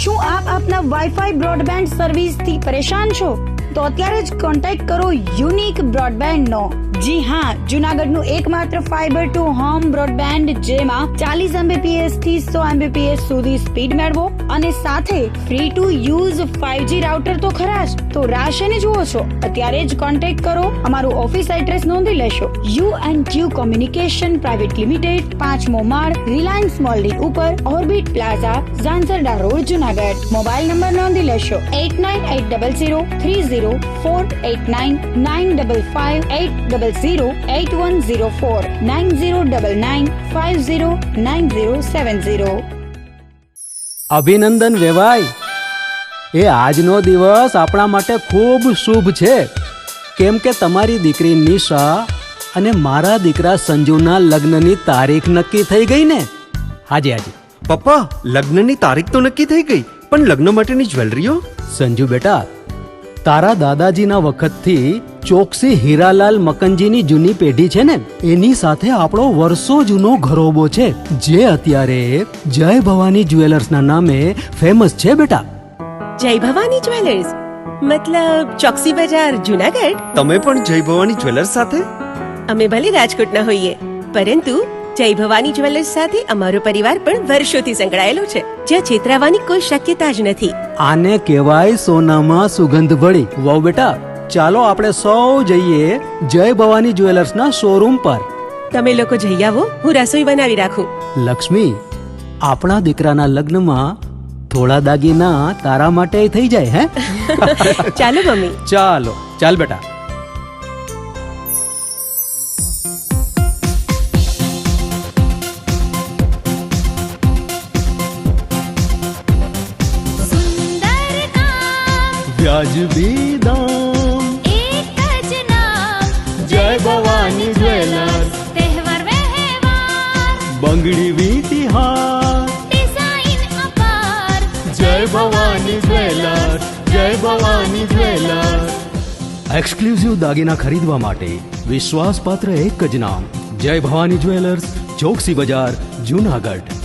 શું આપ આપના વાઈફાઈ બ્રોડબેન્ડ સર્વિસથી પરેશાન છો? તો અત્યારે જ કોન્ટેક્ટ કરો યુનિક બ્રોડબેન્ડનો. જી હા, જૂનાગઢનું એકમાત્ર ફાઈબર ટુ હોમ બ્રોડબેન્ડ, જેમાં 40 Mbps થી 100 Mbps સુધી સ્પીડ મેળવો અને સાથે free to use 5G router તો ખરા જ. તો રાહ શેની જુઓ છો? અત્યારે જ કોન્ટેક્ટ કરો. અમારું ઓફિસ એડ્રેસ નોંધી લેશો. U&Q કોમ્યુનિકેશન પ્રાઇવેટ લિમિટેડ, 5મો માળ, રિલાયન્સ મોલની ઉપર, orbit plaza, Zanzarda road, Junagadh. Mobile number નોંધી લેશો 8980030489 95580808104 9099509070. અભિનંદન વેવાય. એ આજનો દિવસ આપણા માટે ખૂબ શુભ છે, કેમ કે તમારી દીકરી નિશા અને મારા દીકરા સંજુના લગ્નની તારીખ નક્કી થઈ ગઈ ને. હાજી હાજી પપ્પા, લગ્નની તારીખ તો નક્કી થઈ ગઈ, પણ લગ્ન માટેની જ્વેલરીઓ? સંજુ બેટા, તારા દાદાજીના વખતથી ચોકસી હીરાલાલ મકનજીની જૂની પેઢી છે ને, એની સાથે આપણો વર્ષો જૂનો ઘરોબો છે, જે અત્યારે જય ભવાની જ્વેલર્સના નામે ફેમસ છે બેટા. જય ભવાની જ્વેલર્સ મતલબ ચોકસી બજાર, જૂનાગઢ? તમે પણ જય ભવાની જ્વેલર્સ સાથે? અમે ભલે રાજકોટના હોઈએ, પરંતુ જય ભવાની જ્વેલર્સ સાથે અમારો પરિવાર પણ વર્ષોથી સંકળાયેલો છે, જ્યાં છેતરાવાની કોઈ શક્યતા જ નથી. આને કહેવાય સોનામાં સુગંધ ભળી. વાવ બેટા, ચાલો આપણે સૌ જઈએ જય ભવાની જ્વેલર્સના શોરૂમ પર. તમે લોકો જઈ આવો, હું રસોઈ બનાવી રાખું. લક્ષ્મી, આપણા દીકરાના લગ્નમાં થોડા દાગીના તારા માટે થઈ જાય. હે ચાલો મમ્મી. ચાલો ચાલ બેટા. વ્યાજબી દામ, એક જ નામ, જય ભવાની જ્વેલર્સ. તહેવાર વ્યવહાર, બંગડી વીંટી હાર, ડિઝાઇન અપાર, જય ભવાની જ્વેલર્સ, જય ભવાની જ્વેલર્સ. એક્સક્લુઝિવ દાગીના ખરીદવા માટે વિશ્વાસપાત્ર એક જ નામ, જય ભવાની જ્વેલર્સ, ચોકસી બજાર, જૂનાગઢ.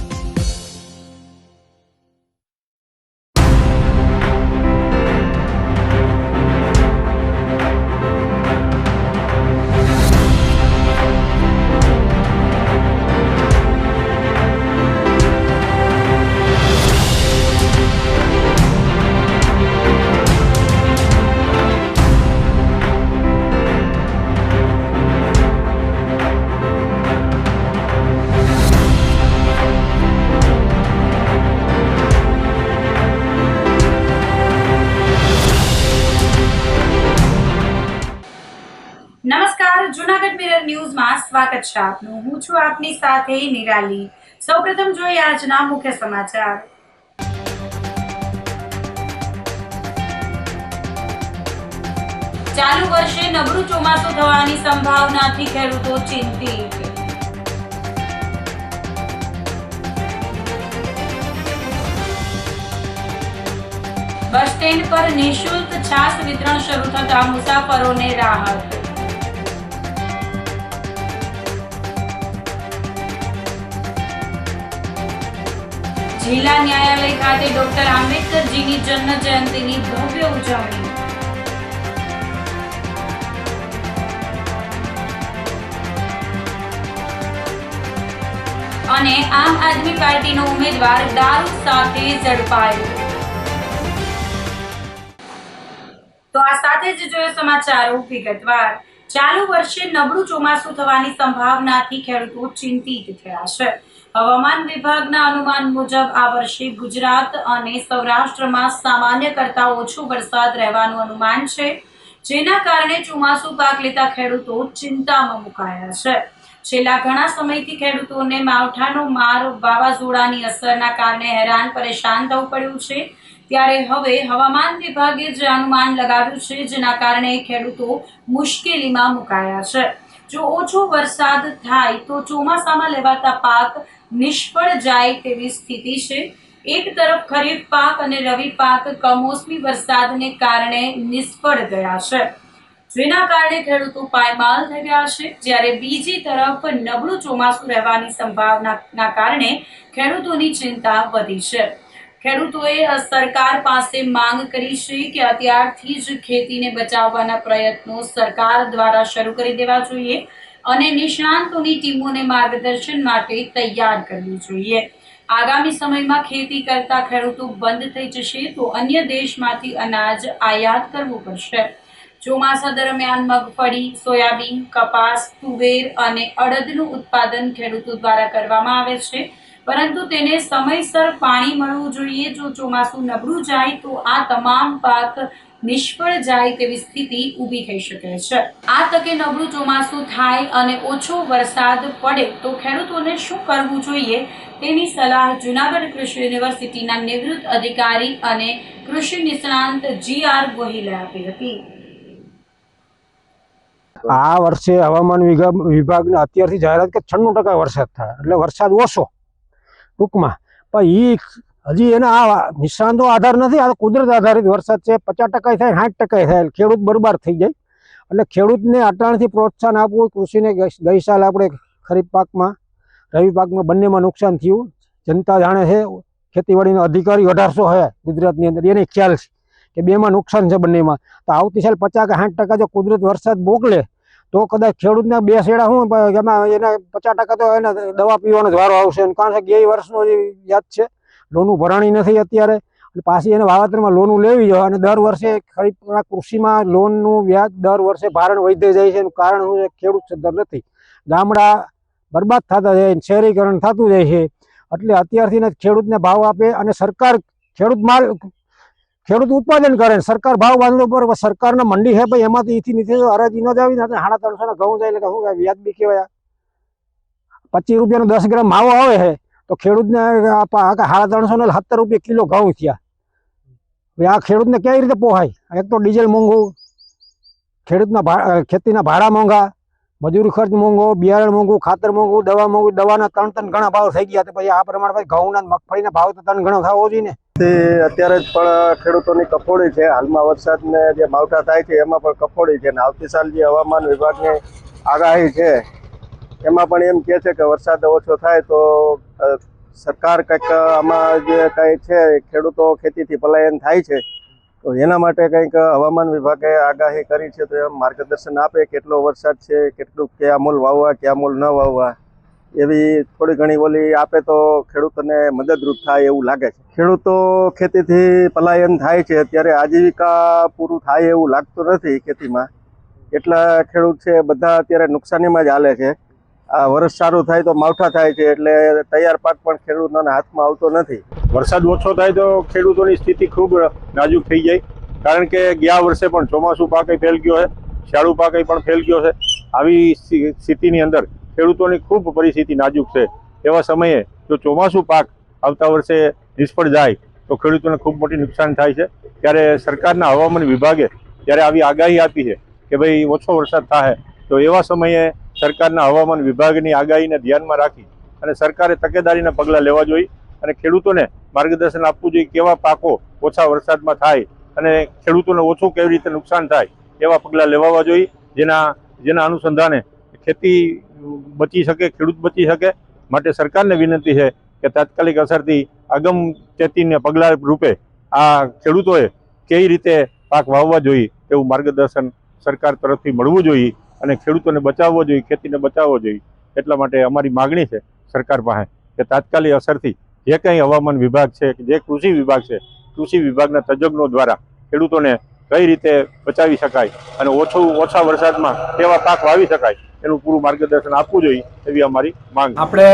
નમસ્કાર, જૂનાગઢ મિરર ન્યૂઝમાં સ્વાગત છે આપનું. હું છું આપની સાથે નિરાલી. સૌપ્રથમ જોઈએ આજના મુખ્ય સમાચાર. ચાલુ વર્ષે નબળું ચોમાસું થવાની સંભાવનાથી ખેડૂતો ચિંતિત. બસ સ્ટેન્ડ પર નિઃશુલ્ક છાસ વિતરણ શરૂ થતા મુસાફરોને રાહત. જિલ્લા ન્યાયાલય ખાતે ડોક્ટર આંબેડકરજીની જન્મ જયંતિની ભવ્ય ઉજવણી. અને આમ આદમી પાર્ટીનો ઉમેદવાર દારૂ સાથે ઝડપાયો. તો આ સાથે જ જોઈએ સમાચારો વિગતવાર. ચાલુ વર્ષે નબળું ચોમાસું થવાની સંભાવનાથી ખેડૂતો ચિંતિત થયા છે. હવામાન વિભાગના અનુમાન મુજબ આ વર્ષે ગુજરાત અને સૌરાષ્ટ્રમાં સામાન્ય કરતા ઓછો વરસાદ રહેવાનું અનુમાન છે, જેના કારણે ચોમાસું પાક લેતા ખેડૂતો ચિંતામાં મુકાયા છે. છેલ્લા ઘણા સમયથી ખેડૂતોને માવઠાનો માર, વાવાઝોડાની અસરના કારણે હેરાન પરેશાન થવું પડ્યું છે. ત્યારે હવે હવામાન વિભાગે જે અનુમાન લગાવ્યું છે, જેના કારણે ખેડૂતો મુશ્કેલીમાં મુકાયા છે. જો ઓછો વરસાદ થાય તો ચોમાસામાં લેવાતા પાક નિષ્ફળ જાય તેવી સ્થિતિ છે. એક તરફ ખરીફ પાક અને રવિ પાક કમોસમી વરસાદને કારણે નિષ્ફળ ગયા છે, જેના કારણે ખેડૂતો પાયમાલ થઈ ગયા છે. જ્યારે બીજી તરફ નબળું ચોમાસું રહેવાની સંભાવનાના કારણે ખેડૂતોની ચિંતા વધી છે. ખેડૂતોએ સરકાર પાસે માંગ કરી છે કે અત્યારથી જ ખેતીને બચાવવાના પ્રયત્નો સરકાર દ્વારા શરૂ કરી દેવા જોઈએ અને નિષ્ણાંતોની ટીમોને માર્ગદર્શન માટે તૈયાર કરવી જોઈએ. આગામી સમયમાં ખેતી કરતા ખેડૂતો બંધ થઈ જશે તો અન્ય દેશમાંથી અનાજ આયાત કરવું પડશે. ચોમાસા દરમિયાન મગફળી, સોયાબીન, કપાસ, તુવેર અને અડદનું ઉત્પાદન ખેડૂતો દ્વારા કરવામાં આવે છે, પરંતુ તેને સમયસર પાણી મળવું જોઈએ. જો ચોમાસું નબળું જાય તો આ તમામ પાક નિષ્ફળ જાય તેવી સ્થિતિ ઊભી થઈ શકે છે. આ તકે નબળું ચોમાસું થાય અને ઓછો વરસાદ પડે તો ખેડૂતોને શું કરવું જોઈએ તેની સલાહ જૂનાગઢ કૃષિ યુનિવર્સિટીના નિવૃત્ત અધિકારી અને કૃષિ નિષ્ણાંત GR ગોહિલે આપી હતી. આ વર્ષે હવામાન વિભાગને અત્યારથી જાહેરાત કે 96% વરસાદ થાય, એટલે વરસાદ ઓછો ટૂંકમાં. પણ હજી એના આ નિષ્ણાંતો આધાર નથી, આ કુદરત આધારિત વરસાદ છે. 50% થાય, 60% થાય, ખેડૂત બરબાદ થઈ જાય. એટલે ખેડૂતને અટાણથી પ્રોત્સાહન આપવું. કૃષિને ગઈ સાલ આપણે ખરીફ પાકમાં, રવિ પાકમાં બંનેમાં નુકસાન થયું. જનતા જાણે છે, ખેતીવાડીના અધિકારી 1800 છે ગુજરાતની અંદર, એને ખ્યાલ છે કે બેમાં નુકસાન છે બંનેમાં. તો આવતી સાલ 50 કે 60% જો કુદરત વરસાદ મોકલે તો કદાચ ખેડૂતના બે શેડા શું એમાં એના 50% તો એને દવા પીવાનો જ વારો આવશે. કારણ કે ગઈ વર્ષનો જે યાદ છે, લોનું ભરાણી નથી અત્યારે, પાછી એને વાવેતરમાં લોનું લેવી જોઈએ. અને દર વર્ષે ખરીફના કૃષિમાં લોનનું વ્યાજ દર વર્ષે ભારણ વધી જાય છે. એનું કારણ શું છે? ખેડૂત સદ્ધર નથી, ગામડા બરબાદ થતા જાય, શહેરીકરણ થતું જાય છે. એટલે અત્યારથી ખેડૂતને ભાવ આપે અને સરકાર ખેડૂત ઉત્પાદન કરે, સરકાર ભાવ બાંધો પર સરકારના મંડી છે ભાઈ, એમાંથી એથી નીચે હરાજી ન જ આવી ને 350 ઘઉં જાય એટલે શું વ્યાજબી કહેવાય. 25 રૂપિયાનો 10 ગ્રામ માવો આવે છે તો ખેડૂતને 350 ને 70 રૂપિયા કિલો ઘઉં થયા. આ ખેડૂતને કેવી રીતે પોહાય? એક તો ડીઝલ મોંઘું, ખેતીના ભાડા મોંઘા, મજૂરી ખર્ચ મોંઘો, બિયારણ મોંઘું, ખાતર મોંઘું, દવા મોંઘું. દવાના 3 ઘણા ભાવ થઈ ગયા. તો પછી આ પ્રમાણે ઘઉંના મગફળીના ભાવ તો 3 ગણો થવો જોઈએ ને. અત્યારે જ પણ ખેડૂતોની કફોડી છે. હાલમાં વરસાદને જે માવઠા થાય છે એમાં પણ કફોડી છે. અને આવતી સાલ જે હવામાન વિભાગની આગાહી છે એમાં પણ એમ કહે છે કે વરસાદ ઓછો થાય તો સરકાર કંઈક આમાં જે કંઈ છે, ખેડૂતો ખેતીથી પલાયન થાય છે તો એના માટે કંઈક હવામાન વિભાગે આગાહી કરી છે તો એમ માર્ગદર્શન આપે. કેટલો વરસાદ છે, કેટલું કયા મૂલ વાવવા, કયા મૂલ ન વાવવા, એવી થોડી ઘણી ઓલી આપે તો ખેડૂતોને મદદરૂપ થાય એવું લાગે છે. ખેડૂતો ખેતીથી પલાયન થાય છે, અત્યારે આજીવિકા પૂરું થાય એવું લાગતું નથી ખેતીમાં. એટલા ખેડૂત છે બધા અત્યારે નુકસાનીમાં જ હાલે છે. આ વર્ષ સારું થાય તો માવઠા થાય છે, એટલે તૈયાર પાક પણ ખેડૂતોના હાથમાં આવતો નથી. વરસાદ ઓછો થાય તો ખેડૂતોની સ્થિતિ ખૂબ નાજુક થઈ જાય. કારણ કે ગયા વર્ષે પણ ચોમાસું પાક ફેલ ગયો છે, શિયાળુ પાક પણ ફેલ ગયો છે. આવી સ્થિતિની અંદર ખેડૂતોની ખૂબ પરિસ્થિતિ નાજુક છે. એવા સમયે જો ચોમાસું પાક આવતા વર્ષે નિષ્ફળ જાય તો ખેડૂતોને ખૂબ મોટી નુકસાન થાય છે. ત્યારે સરકારના હવામાન વિભાગે જ્યારે આવી આગાહી આપી છે કે ભાઈ ઓછો વરસાદ થાય, તો એવા સમયે સરકારના હવામાન વિભાગની આગાહીને ધ્યાનમાં રાખી અને સરકારે તકેદારીના પગલાં લેવા જોઈએ અને ખેડૂતોને માર્ગદર્શન આપવું જોઈએ કેવા પાકો ઓછા વરસાદમાં થાય અને ખેડૂતોને ઓછું કેવી રીતે નુકસાન થાય એવા પગલાં લેવા જોઈએ, જેના અનુસંધાને ખેતી બચી શકે, ખેડૂત બચી શકે. માટે સરકારને વિનંતી છે કે તાત્કાલિક અસરથી અગમચેતીને પગલાં રૂપે આ ખેડૂતોએ કેવી રીતે પાક વાવવા જોઈએ તેવું માર્ગદર્શન સરકાર તરફથી મળવું જોઈએ અને ખેડૂતોને બચાવવો જોઈએ, ખેતીને બચાવવો જોઈએ. એટલા માટે અમારી માગણી છે સરકાર પાસે કે તાત્કાલિક અસરથી જે કંઈ હવામાન વિભાગ છે, જે કૃષિ વિભાગ છે, કૃષિ વિભાગના તજજ્ઞો દ્વારા ખેડૂતોને કઈ રીતે બચાવી શકાય અને ઓછા વરસાદમાં કેવા પાક વાવી શકાય એનું પૂરું માર્ગદર્શન આપવું જોઈએ એવી અમારી માંગ. આપણે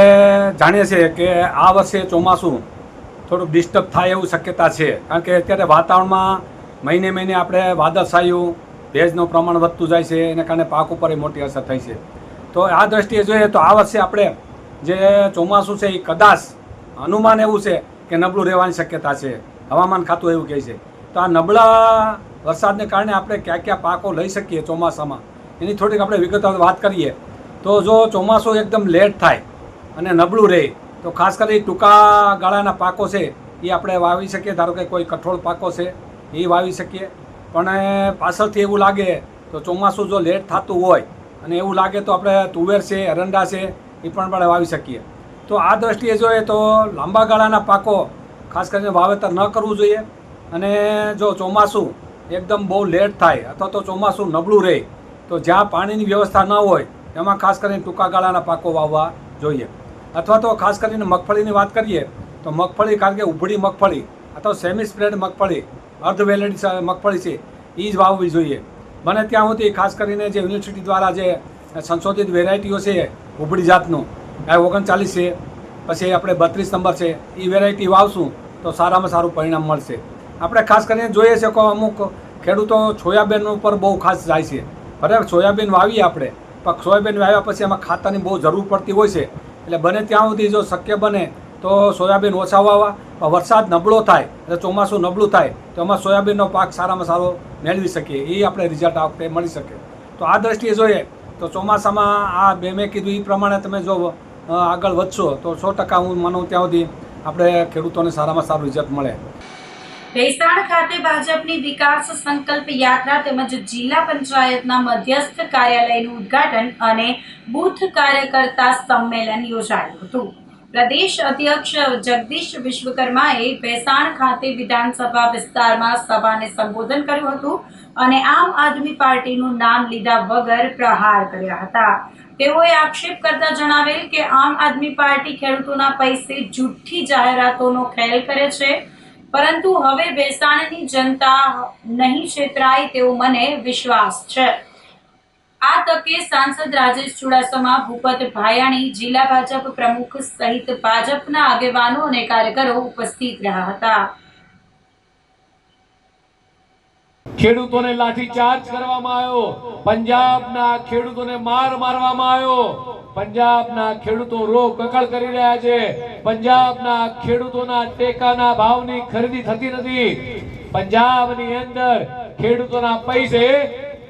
જાણીએ છીએ કે આ વર્ષે ચોમાસું થોડુંક ડિસ્ટર્બ થાય એવું શક્યતા છે. કારણ કે અત્યારે વાતાવરણમાં મહિને આપણે વાદળછાયું, ભેજનું પ્રમાણ વધતું જાય છે, એને કારણે પાક ઉપર મોટી અસર થઈ છે. તો આ દ્રષ્ટિએ જોઈએ તો આ વર્ષે આપણે જે ચોમાસું છે એ કદાચ અનુમાન એવું છે કે નબળું રહેવાની શક્યતા છે. હવામાન ખાતું એવું કહે છે. તો આ નબળા વરસાદને કારણે આપણે કયા પાકો લઈ શકીએ ચોમાસામાં એની થોડીક આપણે વિગતવાર વાત કરીએ. તો જો ચોમાસું એકદમ લેટ થાય અને નબળું રહે તો ખાસ કરી ટૂંકા ગાળાના પાકો છે એ આપણે વાવી શકીએ. ધારો કે કોઈ કઠોળ પાકો છે એ વાવી શકીએ. પણ પાછળથી એવું લાગે તો ચોમાસું જો લેટ થતું હોય અને એવું લાગે તો આપણે તુવેર છે, એરંડા છે એ પણ આપણે વાવી શકીએ. તો આ દ્રષ્ટિએ જોઈએ તો લાંબા ગાળાના પાકો ખાસ કરીને વાવેતર ન કરવું જોઈએ. અને જો ચોમાસું એકદમ બહુ લેટ થાય અથવા તો ચોમાસું નબળું રહે તો જ્યાં પાણીની વ્યવસ્થા ન હોય એમાં ખાસ કરીને ટૂંકા ગાળાના પાકો વાવવા જોઈએ. અથવા તો ખાસ કરીને મગફળીની વાત કરીએ તો મગફળી, કારણ કે ઉભળી મગફળી અથવા સેમી સ્પ્રેડ મગફળી, અર્ધ વેલેડી મગફળી છે એ જ વાવવી જોઈએ. બને ત્યાં સુધી ખાસ કરીને જે યુનિવર્સિટી દ્વારા જે સંશોધિત વેરાયટીઓ છે ઉભળી જાતનું, આ 39 છે, પછી આપણે 32 નંબર છે, એ વેરાયટી વાવશું તો સારામાં સારું પરિણામ મળશે. આપણે ખાસ કરીને જોઈએ છે કે અમુક ખેડૂતો સોયાબીન ઉપર બહુ ખાસ જાય છે. બરાબર, સોયાબીન વાવીએ આપણે, પણ સોયાબીન વાવ્યા પછી એમાં ખાતરની બહુ જરૂર પડતી હોય છે. એટલે બને ત્યાં સુધી જો શક્ય બને તો સોયાબીન ઓછા વાવવા. વરસાદ નબળો થાય એટલે ચોમાસું નબળું થાય તો એમાં સોયાબીનનો પાક સારામાં સારો મેળવી શકીએ, એ આપણે રિઝલ્ટ આ વખતે મળી શકે. તો આ દ્રષ્ટિએ જોઈએ તો ચોમાસામાં આ મેં કીધું એ પ્રમાણે તમે જો આગળ વધશો તો 100% હું માનું ત્યાં સુધી આપણે ખેડૂતોને સારામાં સારું રિઝલ્ટ મળે. ભેસાણ ખાતે ભાજપની વિકાસ સંકલ્પ યાત્રા તેમજ જિલ્લા પંચાયતના મધ્યસ્થ કાર્યાલયનું ઉદ્ઘાટન અને બૂથ કાર્યકર્તા સંમેલન યોજાયું હતું. પ્રદેશ અધ્યક્ષ જગદીશ વિશ્વકર્માએ ભેસાણ ખાતે વિધાનસભા વિસ્તારમાં સભાને સંબોધન કર્યું હતું અને આમ આદમી પાર્ટીનું નામ લીધા વગર પ્રહાર કર્યા હતા. તેઓએ આક્ષેપ કરતા જણાવેલ કે આમ આદમી પાર્ટી ખેડૂતોના પૈસે જૂઠી જાહેરાતોનો ખેલ કરે છે, પરંતુ હવે ભેસાણની જનતા નહીં છેતરાય તેવો મને વિશ્વાસ છે. આ તકે સાંસદ રાજેશ ચુડાસમા, ભૂપત ભાયાણી, જિલ્લા ભાજપ પ્રમુખ સહિત ભાજપના આગેવાનો અને કાર્યકરો ઉપસ્થિત રહ્યા હતા. ખેડૂતોને લાઠીચાર્જ કરવામાં આવ્યો, પંજાબના ખેડૂતોને મારવામાં આવ્યો, પંજાબના ખેડૂતો રોગ કકળ કરી રહ્યા છે, પંજાબના ખેડૂતોના ટેકાના ભાવની ખરીદી થતી નથી. પંજાબની અંદર ખેડૂતોના પૈસે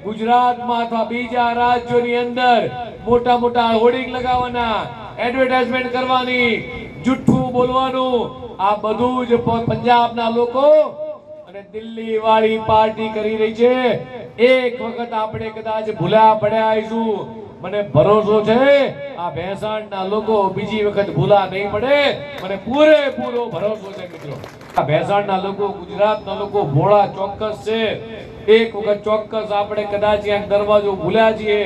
ગુજરાતમાં અથવા બીજા રાજ્યોની અંદર મોટા મોટા હોર્ડિંગ લગાવવાના, એડવર્ટાઇઝમેન્ટ કરવાની, જુઠ્ઠું બોલવાનું, આ બધું જ પંજાબના લોકો અને દિલ્હી વાળી પાર્ટી કરી રહી છે. એક વખત આપણે કદાચ ભૂલા પડ્યા આવીશું, મને ભરોસો છે આ ભેસાણના લોકો બીજી વખત ભૂલા નહીં પડે, મને પૂરેપૂરો ભરોસો છે. મિત્રો, આ ભેસાણના લોકો, ગુજરાતના લોકો ભોળા ચોક્કસ છે. એક વખત ચોક્કસ આપણે કદાચ ક્યાંક દરવાજો ભૂલ્યા છીએ,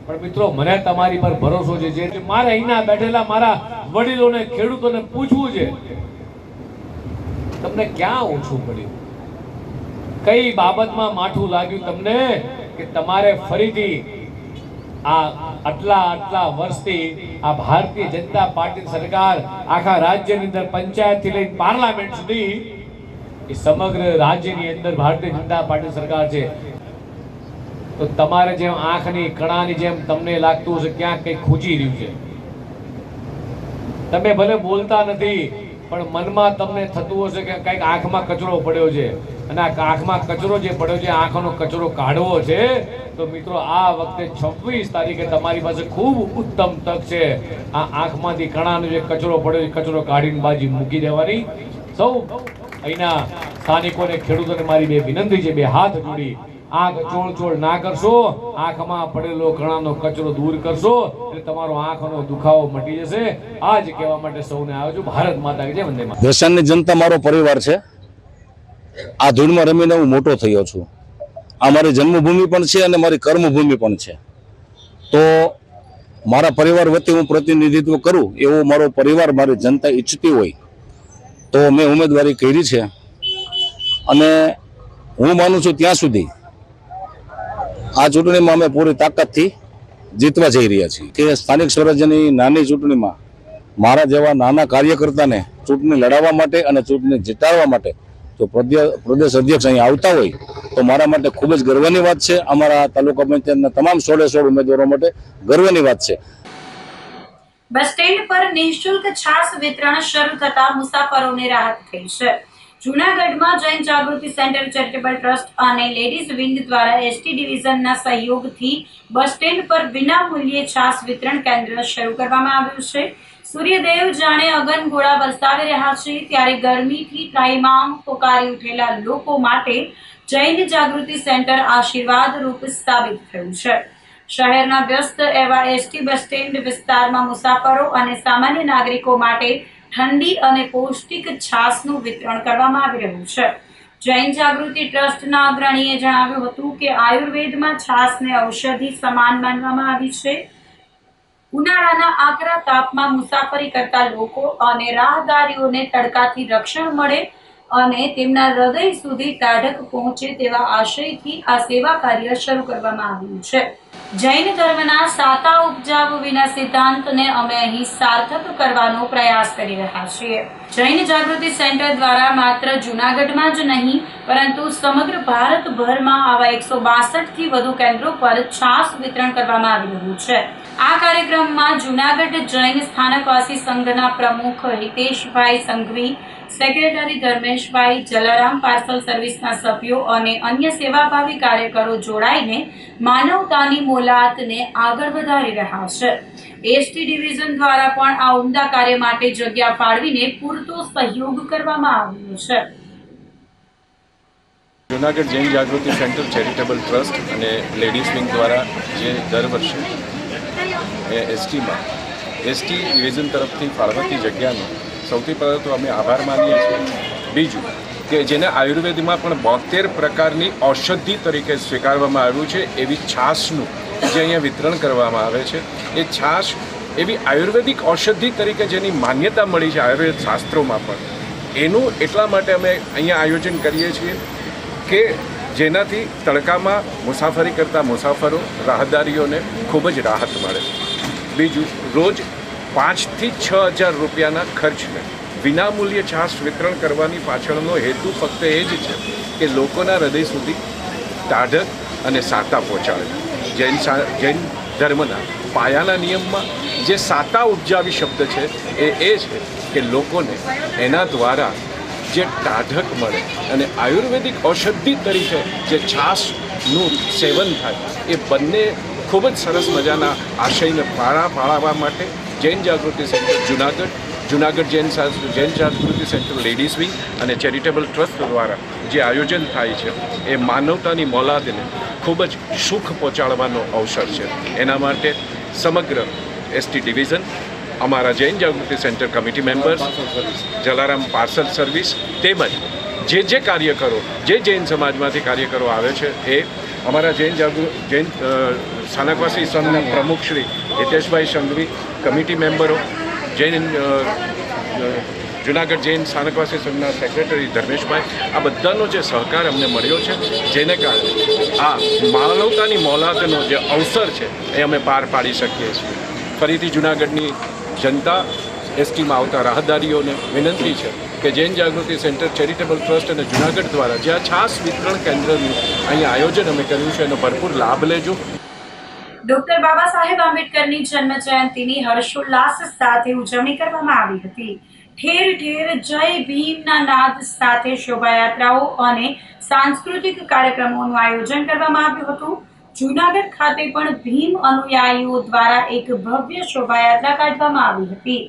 પણ મિત્રો મને તમારી પર ભરોસો છે. જે મારે અહીંના બેઠેલા મારા વડીલોને, ખેડૂતોને પૂછવું છે, તમને ક્યાં ઓછું પડ્યું? કઈ બાબતમાં માઠું લાગ્યું તમને કે તમારે ફરીથી આ આટલા વર્ષથી આ ભારતીય જનતા પાર્ટી સરકાર આખા રાજ્યની અંદર પંચાયતથી લઈને પાર્લામેન્ટ સુધી એ સમગ્ર રાજ્યની અંદર ભારતીય જનતા પાર્ટી સરકાર છે. તો તમારે જેમ આંખની કણાની જેમ તમને લાગતું હશે ક્યાંક કંઈક ખૂચી રહ્યું છે. તમે ભલે બોલતા નથી પણ મનમાં તમને થતું હશે કે કંઈક આંખમાં કચરો પડ્યો છે, અને આ આંખમાં કચરો જે પડ્યો છે, આંખનો કચરો કાઢવો છે. તો મિત્રો, આ વખતે 26 તારીખે તમારી પાસે ખૂબ ઉત્તમ તક છે. આ આંખમાંથી કણાનો જે કચરો પડ્યો છે, કચરો કાઢીને બાજી મૂકી દેવાની. સૌ અહીંના સ્થાનિકોને, ખેડૂતોને મારી બે વિનંતી છે, બે હાથ જોડી, આંખ ચોળ ના કરશો, આંખમાં પડેલો કણાનો કચરો દૂર કરશો એટલે તમારો આંખનો દુખાવો મટી જશે. આ જ કહેવા માટે સૌને આવ્યો છું. ભારત માતા કી જય, વંદે માતરમ. ભેસાણની જનતા મારો પરિવાર છે. આ ધૂળમાં રમીને હું મોટો થયો છું. આ મારી જન્મભૂમિ પણ છે અને મારી કર્મભૂમિ પણ છે. તો મારા પરિવાર વતી હું પ્રતિનિધિત્વ કરું એવો મારો પરિવાર, મારી જનતા ઈચ્છતી હોય તો મેં ઉમેદવારી કરી છે. અને હું માનું છું ત્યાં સુધી આ ચૂંટણીમાં અમે પૂરી તાકાતથી જીતવા જઈ રહ્યા છીએ. કે સ્થાનિક સ્વરાજ્યની નાની ચૂંટણીમાં મારા જેવા નાના કાર્યકર્તાને ચૂંટણી લડાવવા માટે અને ચૂંટણી જીતાડવા માટે જો પ્રદેશ અધ્યક્ષ અહીં આવતા હોય તો મારા માટે ખૂબ જ ગર્વની વાત છે. અમારા તાલુકા પંચાયતના તમામ 16 ઉમેદવારો માટે ગર્વની વાત છે. બસ સ્ટેન્ડ પર નિઃશુલ્ક છાસ વિતરણ શરૂ થતા મુસાફરોને રાહત થઈ છે. જૂનાગઢમાં Jain Jagruti centre charitable trust અને લેડીઝ વિંગ દ્વારા એસટી ડિવિઝનના સહયોગથી બસ સ્ટેન્ડ પર વિનામૂલ્યે છાસ વિતરણ કેન્દ્ર શરૂ કરવામાં આવ્યું છે. સૂર્યદેવ જાણે અગનગોળા વરસાવી રહ્યા છે ત્યારે ગરમીથી ત્રાહિમામ પોકારી ઉઠેલા લોકો માટે જૈન જાગૃતિ સેન્ટર આશીર્વાદ રૂપ સાબિત થયું છે. શહેરના વ્યસ્ત એવા એસટી બસ સ્ટેન્ડ વિસ્તારમાં મુસાફરો અને સામાન્ય નાગરિકો માટે ઠંડી અને પૌષ્ટિક છાશનું વિતરણ કરવામાં આવી રહ્યું છે. જૈન જાગૃતિ ટ્રસ્ટના અગ્રણીએ જણાવ્યું હતું કે આયુર્વેદમાં છાશને ઔષધિ સમાન માનવામાં આવી છે. ઉનાળાના આકરા તાપમાં મુસાફરી કરતા લોકો અને રાહદારીઓને તડકાથી રક્ષણ મળે અને તેમના હૃદય સુધી ટાઢક પહોંચે તેવા આશયથી આ સેવા કાર્ય શરૂ કરવામાં આવ્યું છે. જૈન ધર્મના સાતા ઉપજાવ વિના સિદ્ધાંતને અમે અહીં સાર્થક કરવાનો પ્રયાસ કરી રહ્યા છીએ. જૈન જાગૃતિ સેન્ટર દ્વારા માત્ર જૂનાગઢમાં જ નહીં પરંતુ સમગ્ર ભારતભરમાં આવા 162 થી વધુ કેન્દ્રો પર છાશ વિતરણ કરવામાં આવી રહ્યું છે. આ કાર્યક્રમમાં જૂનાગઢ જૈન સ્થાનકવાસી સંઘના પ્રમુખ હિતેશભાઈ સંઘવી, સેક્રેટરી ધર્મેશભાઈ, જલારામ પાર્સલ સર્વિસના સભ્યો અને અન્ય સેવાભાવી કાર્યકરો જોડાઈને માનવતાની મોલાતને આગળ વધારી રહ્યા છે. એસટી ડિવિઝન દ્વારા પણ આ ઉમદા કાર્ય માટે જગ્યા ફાળવીને પૂરતો સહયોગ કરવામાં આવ્યો છે. Junagadh Jain Jagruti centre charitable trust અને લેડીઝ વિંગ દ્વારા જે દર વર્ષે એસટી ડિવિઝન તરફથી ફાળવાતી જગ્યાનો સૌથી પહેલાં તો અમે આભાર માનીએ છીએ. બીજું કે જેને આયુર્વેદમાં પણ 72 પ્રકારની ઔષધિ તરીકે સ્વીકારવામાં આવ્યું છે એવી છાશનું જે અહીંયા વિતરણ કરવામાં આવે છે. એ છાશ એવી આયુર્વેદિક ઔષધિ તરીકે જેની માન્યતા મળી છે આયુર્વેદ શાસ્ત્રોમાં પણ, એનું એટલા માટે અમે અહીંયા આયોજન કરીએ છીએ કે જેનાથી તડકામાં મુસાફરી કરતા મુસાફરો રાહદારીઓને ખૂબ જ રાહત મળે. બીજું, રોજ 5,000 થી 6,000 રૂપિયાના ખર્ચને વિનામૂલ્યે છાશ વિતરણ કરવાની પાછળનો હેતુ ફક્ત એ જ છે કે લોકોના હૃદય સુધી ટાઢક અને સાતા પહોંચાડે. જૈન ધર્મના પાયાના નિયમમાં જે સાતા ઉપજાવી શબ્દ છે એ છે કે લોકોને એના દ્વારા જે ટાઢક મળે અને આયુર્વેદિક ઔષધિ તરીકે જે છાશનું સેવન થાય, એ બંને ખૂબ જ સરસ મજાના આશયને પાળવા માટે Jain Jagruti centre Junagadh Jain Jagruti centre ladies wing અને ચેરિટેબલ ટ્રસ્ટ દ્વારા જે આયોજન થાય છે એ માનવતાની મોલાદને ખૂબ જ સુખ પહોંચાડવાનો અવસર છે. એના માટે સમગ્ર એસટી ડિવિઝન, અમારા Jain Jagruti center committee members, Jalaram parcel service તેમજ જે કાર્યકરો જે જૈન સમાજમાંથી કાર્યકરો આવે છે એ અમારા જૈન સ્થાનકવાસી સંઘના પ્રમુખ શ્રી હિતેશભાઈ સંઘવી, કમિટી મેમ્બરો, જૂનાગઢ જૈન સ્થાનકવાસી સંઘના સેક્રેટરી ધર્મેશભાઈ, આ બધાનો જે સહકાર અમને મળ્યો છે જેને કારણે આ માનવતાની મોલાતનો જે અવસર છે એ અમે પાર પાડી શકીએ છીએ. ફરીથી જૂનાગઢની જનતા, એસટીમાં આવતા રાહદારીઓને વિનંતી છે કે Jain Jagruti centre charitable trust અને જૂનાગઢ દ્વારા જે આ છાશ વિતરણ કેન્દ્રનું અહીંયા આયોજન અમે કર્યું છે એનો ભરપૂર લાભ લેજો. ડોક્ટર બાબા સાહેબ આંબેડકરની જન્મ જયંતિની હર્ષોલ્લાસ સાથે ઉજવણી કરવામાં આવી હતી. ઠેર ઠેર જય ભીમના નાદ સાથે શોભાયાત્રાઓ અને સાંસ્કૃતિક કાર્યક્રમોનું આયોજન કરવામાં આવ્યું હતું. જૂનાગઢ ખાતે પણ ભીમ અનુયાયીઓ દ્વારા એક ભવ્ય શોભાયાત્રા કાઢવામાં આવી હતી,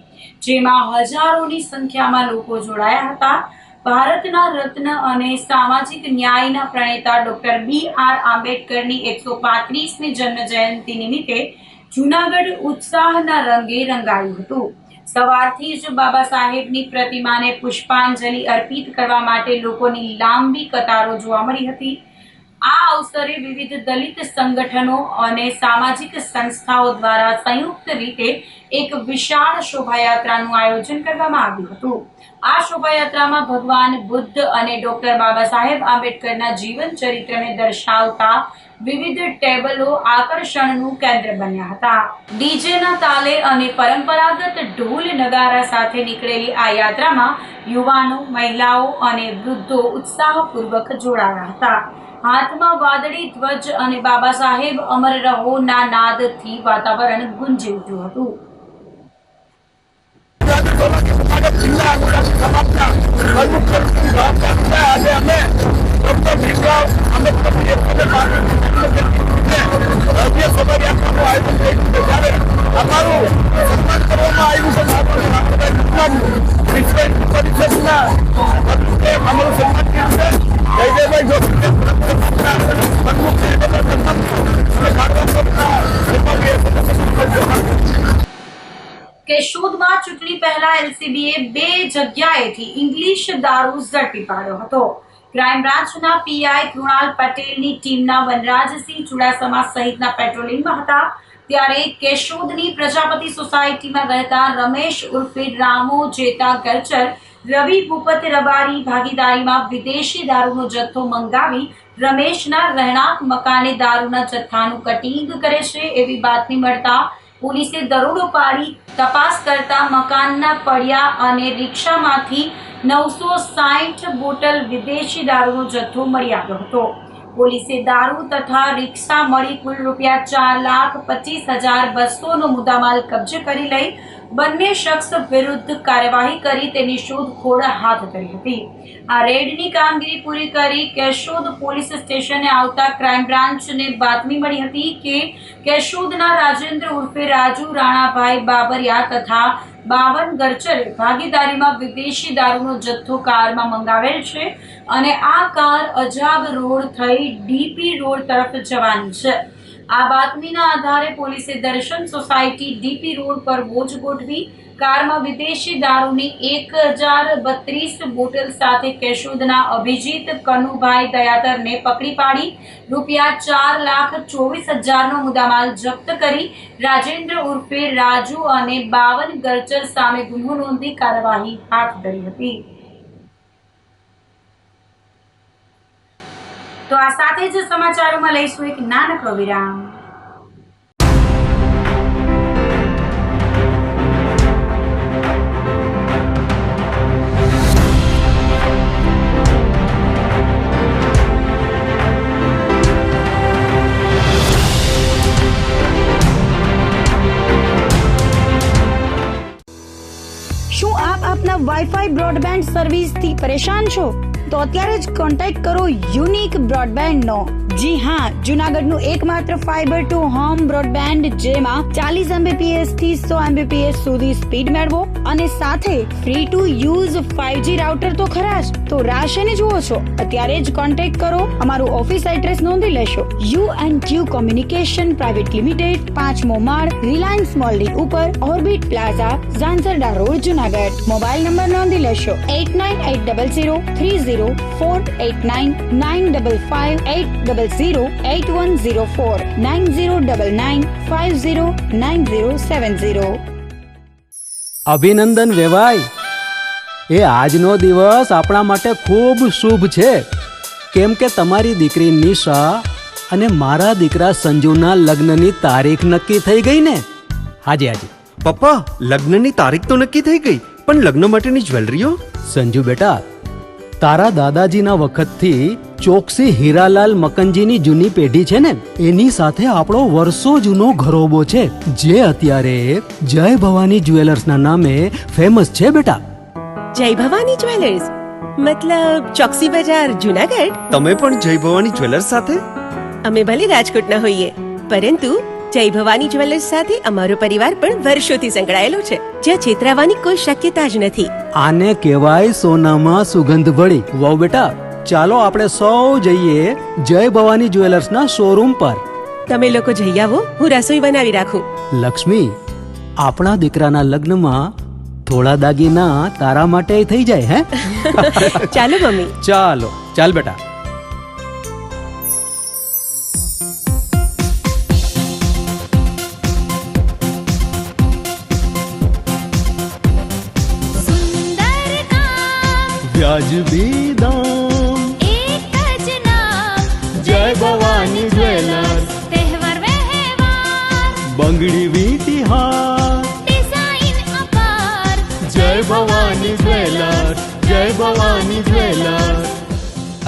જેમાં હજારોની સંખ્યામાં લોકો જોડાયા હતા. ભારતના રત્ન અને સામાજિક ન્યાયના પ્રણેતા ડોક્ટર BR આંબેડકરની 135મી જન્મ જયંતિ નિમિત્તે જૂનાગઢ ઉત્સાહના રંગે રંગાયું હતું. સવારથી જ બાબા સાહેબની પ્રતિમાને પુષ્પાંજલિ અર્પિત કરવા માટે લોકોની લાંબી કતારો જોવા મળી હતી. આ અવસરે વિવિધ દલિત સંગઠનો અને સામાજિક સંસ્થાઓ દ્વારા સંયુક્ત રીતે એક વિશાળ શોભાયાત્રાનું આયોજન કરવામાં આવ્યું હતું. આ શોભાયાત્રામાં ભગવાન બુદ્ધ અને ડોક્ટર બાબા સાહેબ આંબેડકરના જીવન ચરિત્રને દર્શાવતા વિવિધ ટેબલો આકર્ષણનું કેન્દ્ર બન્યા હતા. ડીજેના તાલે અને પરંપરાગત ઢોલ નગારા સાથે નીકળેલી આ યાત્રામાં યુવાનો, મહિલાઓ અને વૃદ્ધો ઉત્સાહપૂર્વક જોડાયા હતા. હાથમાં વાદળી ધ્વજ અને બાબા સાહેબ અમર રહોના નાદથી વાતાવરણ ગુંજી ઉઠ્યું હતું. કેશોદમાં ચૂંટણી પહેલા એલસીબીએ 2 જગ્યાએથી ઇંગ્લિશ દારૂ ઝડપી પાડ્યો હતો. ક્રાઇમ બ્રાન્ચના પીઆઈ કૃણાલ પટેલની ટીમના વનરાજસિંહ ચુડાસમા સહિતના પેટ્રોલિંગમાં હતા ત્યારે કેશોદની પ્રજાપતિ સોસાયટીમાં રહેતા રમેશ ઉર્ફે રામો જેતા ગરચર રવિ ભૂપત રબારી ભાગીદારીમાં વિદેશી દારૂનો જથ્થો મંગાવી રમેશના રહેણાંક મકાને દારૂના જથ્થાનું કટિંગ કરે છે એવી બાતમી મળતા પોલીસે દરોડો પાડી તપાસ કરતા મકાનના પડ્યા અને રિક્ષામાંથી 960 બોટલ વિદેશી દારૂનો જથ્થો મળી આવ્યો હતો. પોલીસે દારૂ તથા રિક્ષા મળી કુલ ₹4,25,200નો મુદ્દામાલ કબજે કરી લઈ બંને શખ્સ વિરુદ્ધ કાર્યવાહી કરી તેની શોધખોળ હાથ ધરી હતી. આ રેડની કામગીરી પૂરી કરી કેશોદ પોલીસ સ્ટેશને આવતા ક્રાઇમ બ્રાન્ચને બાતમી મળી હતી કે કેશોદના રાજેન્દ્ર ઉર્ફે રાજુ રાણાભાઈ બાબરિયા તથા બાવન ગરચરે ભાગીદારીમાં વિદેશી દારૂનો જથ્થો કારમાં મંગાવેલ છે અને આ કાર અજાબ રોડ થઈ ડીપી રોડ તરફ જવાની છે. આ બાતમીના આધારે પોલીસે દર્શન સોસાયટી ડીપી રોડ પર વોચ ગોઠવી કારમાં વિદેશી દારૂની 1032 બોટલ સાથે કેશોદના અભિજીત કનુભાઈ દયાતરને પકડી પાડી ₹4,24,000નો મુદ્દામાલ જપ્ત કરી રાજેન્દ્ર ઉર્ફે રાજુ અને બાવન ગરચર સામે ગુનો નોંધી કાર્યવાહી હાથ ધરી હતી. તો આ સાથે જ સમાચારોમાં લઈશું એક નાનકડો વિરામ. શું આપ આપના વાઈફાઈ બ્રોડબેન્ડ સર્વિસથી પરેશાન છો? તો અત્યારે જ કોન્ટેક્ટ કરો યુનિક બ્રોડબેન્ડનો. જી હા, જુનાગઢનું એકમાત્ર ફાઈબર ટુ હોમ બ્રોડબેન્ડ જેમાં 40 Mbps થી 100 Mbps સુધી સ્પીડ મેળવો અને સાથે free to use 5G router તો ખરા જ. તો રાહ શેની જુઓ છો? અત્યારે જ કોન્ટેક્ટ કરો. અમારું ઓફિસ એડ્રેસ નોંધી લેશો. U&Q કોમ્યુનિકેશન પ્રાઇવેટ લિમિટેડ, 5મો માળ, રિલાયન્સ મોલની ઉપર, orbit plaza, Zanzarda road, Junagadh. Mobile number નોંધી લેશો 8980030489 955 8008104 9099509070. અભિનંદન વેવાઈ. એ આજનો દિવસ આપણા માટે ખૂબ શુભ છે કેમ કે તમારી દીકરી નિશા અને મારા દીકરા સંજુના લગ્નની તારીખ નક્કી થઈ ગઈ ને. હાજી હાજી પપ્પા, લગ્નની તારીખ તો નક્કી થઈ ગઈ, પણ લગ્ન માટેની જ્વેલરીઓ? સંજુ બેટા, તારા દાદાજીના વખતથી ચોકસી હીરાલાલ મકનજીની જૂની પેઢી છે ને, એની સાથે આપણો વર્ષો જૂનો ઘરોબો છે જે અત્યારે જય ભવાની જ્વેલર્સના નામે ફેમસ છે બેટા. જય ભવાની જ્વેલર્સ મતલબ ચોકસી બજાર, જુનાગઢ? તમે પણ જય ભવાની જ્વેલર્સ સાથે? અમે ભલે રાજકોટના હોઈએ પરંતુ જય ભવાની જ્વેલર્સ સાથે અમારો પરિવાર પણ વર્ષોથી સંકળાયેલો છે, જ્યાં છેતરાવાની કોઈ શક્યતા જ નથી. આને કહેવાય સોનામાં સુગંધ ભળી. વાવ બેટા, ચાલો આપણે સૌ જઈએ જય ભવાની જ્વેલર્સના શોરૂમ પર. તમે લોકો જઈ આવો, હું રસોઈ બનાવી રાખું. લક્ષ્મી, આપણા દીકરાના લગ્નમાં થોડા દાગીના તારા માટે થઈ જાય હે? ચાલો મમ્મી. ચાલો ચાલ બેટા. સુંદર કામ વ્યાજબી દામ, એક જ નામ જય ભવાની જ્વેલર્સ. તહેવાર વ્યવહાર બંગડી વીટી હાર, ડિઝાઇન અપાર જય ભવાની જ્વેલર્સ, જય ભવાની જ્વેલર્સ.